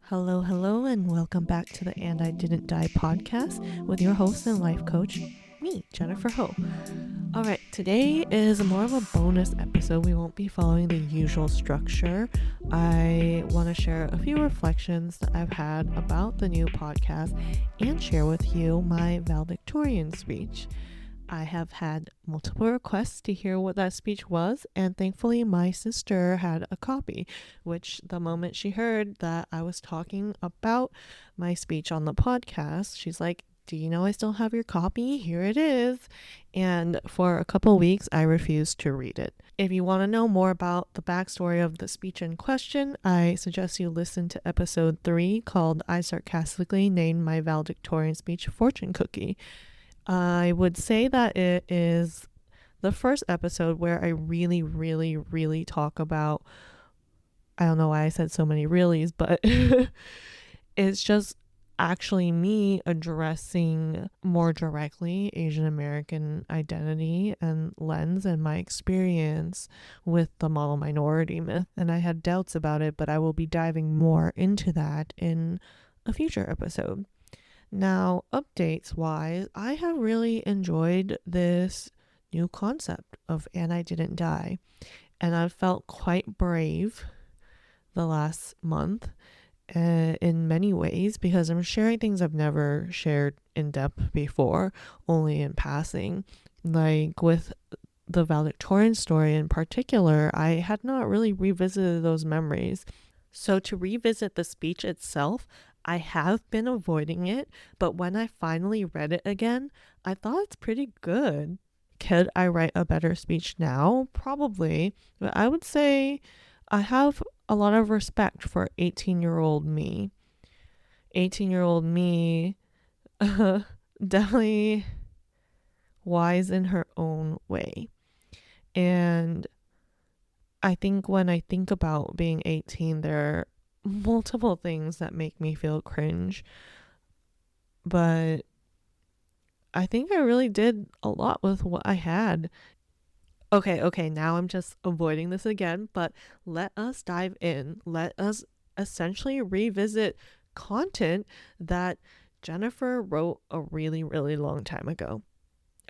Hello, and welcome back to the And I Didn't Die podcast with your host and life coach, me, Jennifer Ho. Alright, today is more of a bonus episode. We won't be following the usual structure. I want to share a few reflections that I've had about the new podcast and share with you my valedictorian speech. I have had multiple requests to hear what that speech was, and thankfully my sister had a copy, which the moment she heard that I was talking about my speech on the podcast, she's like, "Do you know I still have your copy? Here it is." And for a couple weeks, I refused to read it. If you want to know more about the backstory of the speech in question, I suggest you listen to episode 3 called I Sarcastically Named My Valedictorian Speech Fortune Cookie. I would say that it is the first episode where I really talk about, I don't know why I said so many reallys, but it's just actually me addressing more directly Asian American identity and lens and my experience with the model minority myth. And I had doubts about it, but I will be diving more into that in a future episode. Now, updates wise, I have really enjoyed this new concept of And I Didn't Die, and I've felt quite brave the last month in many ways because I'm sharing things I've never shared in depth before, only in passing. Like with the valedictorian story in particular, I had not really revisited those memories. So to revisit the speech itself, I have been avoiding it, but when I finally read it again, I thought it's pretty good. Could I write a better speech now? Probably, but I would say I have a lot of respect for 18-year-old me. 18-year-old me, definitely wise in her own way. And I think when I think about being 18, there are multiple things that make me feel cringe, but I think I really did a lot with what I had. Okay, now I'm just avoiding this again, but let us dive in. Let us essentially revisit content that Jennifer wrote a really long time ago.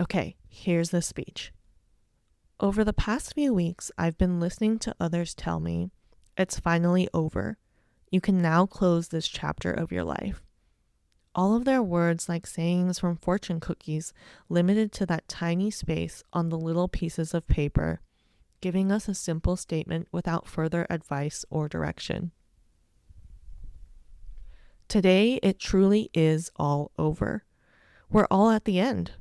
Okay, here's the speech. Over the past few weeks, I've been listening to others tell me, it's finally over. You can now close this chapter of your life. All of their words like sayings from fortune cookies, limited to that tiny space on the little pieces of paper, giving us a simple statement without further advice or direction. Today, it truly is all over. We're all at the end.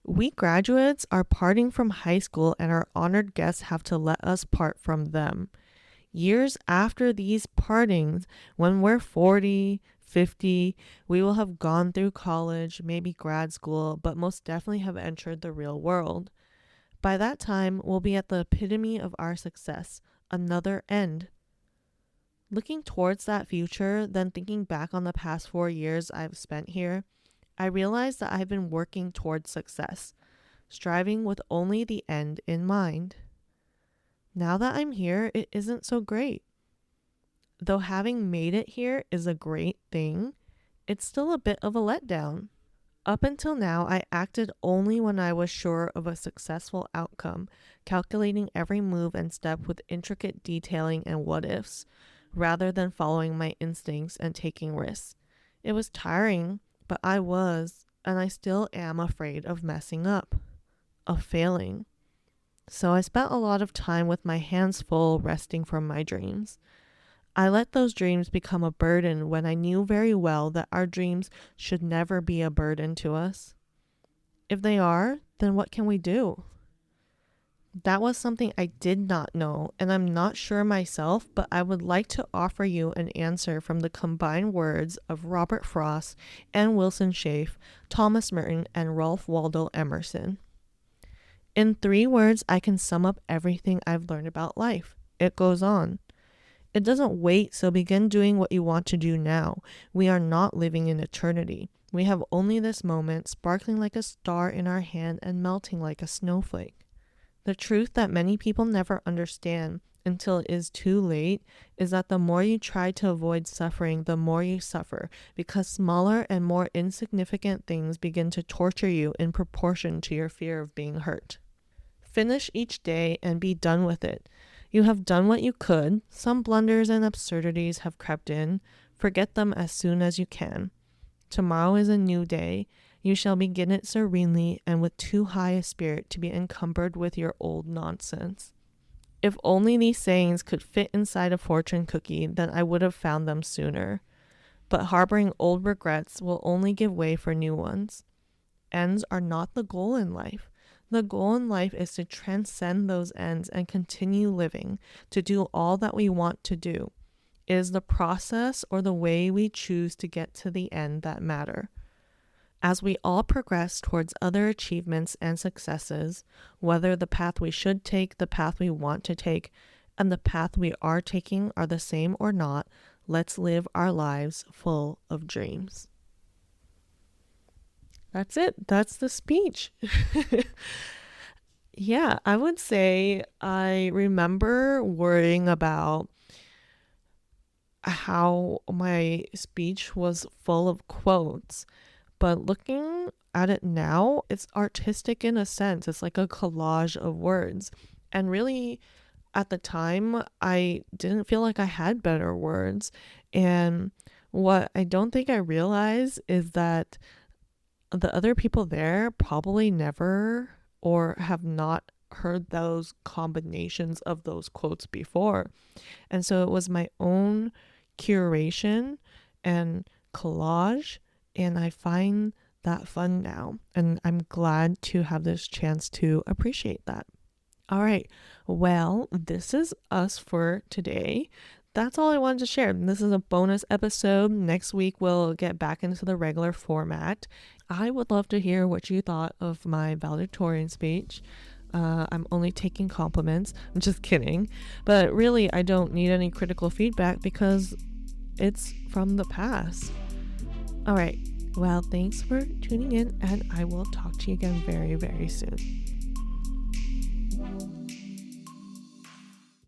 We graduates are parting from high school, and our honored guests have to let us part from them. Years after these partings, when we're 40, 50, we will have gone through college, maybe grad school, but most definitely have entered the real world. By that time, we'll be at the epitome of our success, another end. Looking towards that future, then thinking back on the past 4 years I've spent here, I realized that I've been working towards success, striving with only the end in mind. Now that I'm here, it isn't so great. Though having made it here is a great thing, it's still a bit of a letdown. Up until now, I acted only when I was sure of a successful outcome, calculating every move and step with intricate detailing and what-ifs, rather than following my instincts and taking risks. It was tiring, but I was, and I still am afraid of messing up, of failing. So I spent a lot of time with my hands full resting from my dreams. I let those dreams become a burden when I knew very well that our dreams should never be a burden to us. If they are, then what can we do? That was something I did not know, and I'm not sure myself, but I would like to offer you an answer from the combined words of Robert Frost and Wilson Schaef, Thomas Merton, and Ralph Waldo Emerson. In 3 words, I can sum up everything I've learned about life. It goes on. It doesn't wait, so begin doing what you want to do now. We are not living in eternity. We have only this moment, sparkling like a star in our hand and melting like a snowflake. The truth that many people never understand until it is too late is that the more you try to avoid suffering, the more you suffer, because smaller and more insignificant things begin to torture you in proportion to your fear of being hurt. Finish each day and be done with it. You have done what you could. Some blunders and absurdities have crept in. Forget them as soon as you can. Tomorrow is a new day. You shall begin it serenely and with too high a spirit to be encumbered with your old nonsense. If only these sayings could fit inside a fortune cookie, then I would have found them sooner. But harboring old regrets will only give way for new ones. Ends are not the goal in life. The goal in life is to transcend those ends and continue living, to do all that we want to do. It is the process or the way we choose to get to the end that matter. As we all progress towards other achievements and successes, whether the path we should take, the path we want to take, and the path we are taking are the same or not, let's live our lives full of dreams. That's it. That's the speech. Yeah, I would say I remember worrying about how my speech was full of quotes. But looking at it now, it's artistic in a sense. It's like a collage of words. And really, at the time, I didn't feel like I had better words. And what I don't think I realized is that the other people there probably never or have not heard those combinations of those quotes before. And so it was my own curation and collage. And I find that fun now. And I'm glad to have this chance to appreciate that. All right. Well, this is us for today. That's all I wanted to share. This is a bonus episode. Next week, we'll get back into the regular format. I would love to hear what you thought of my valedictorian speech. I'm only taking compliments. I'm just kidding. But really, I don't need any critical feedback because it's from the past. All right. Well, thanks for tuning in, and I will talk to you again very, very soon.